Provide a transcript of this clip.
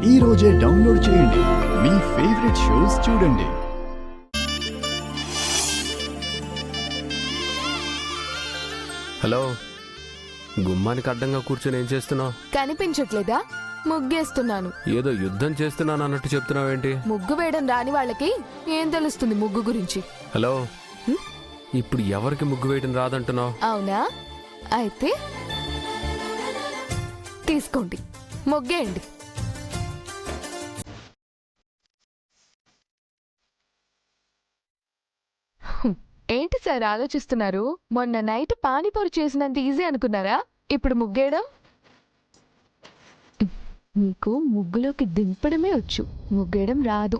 ఈ రోజే డౌన్లోడ్ చేయండి. మీ ఫేవరెట్ షోస్ చూడండి. హలో, గుమ్మానికి అడ్డంగా కూర్చొని ఏం చేస్తున్నావు? కనిపించట్లేదా? ముగ్గేస్తున్నాను. ఏదో యుద్ధం చేస్తున్నాను అన్నట్టు చెప్తున్నావేంటి? ముగ్గు వేయడం రాని వాళ్ళకి ఏం తెలుస్తుంది ముగ్గు గురించి? హలో, ఇప్పుడు ఎవరికి ముగ్గు వేయడం రాదంటున్నావు? అవునా? అయితే తీసుకోండి, ముగ్గేయండి. ఏంటి సార్ ఆలోచిస్తున్నారు? మొన్న నైట్ పానీపూరి చేసినంత ఈజీ అనుకున్నారా ఇప్పుడు ముగ్గేయడం? మీకు ముగ్గులోకి దింపడమే వచ్చు, ముగ్గేయడం రాదు.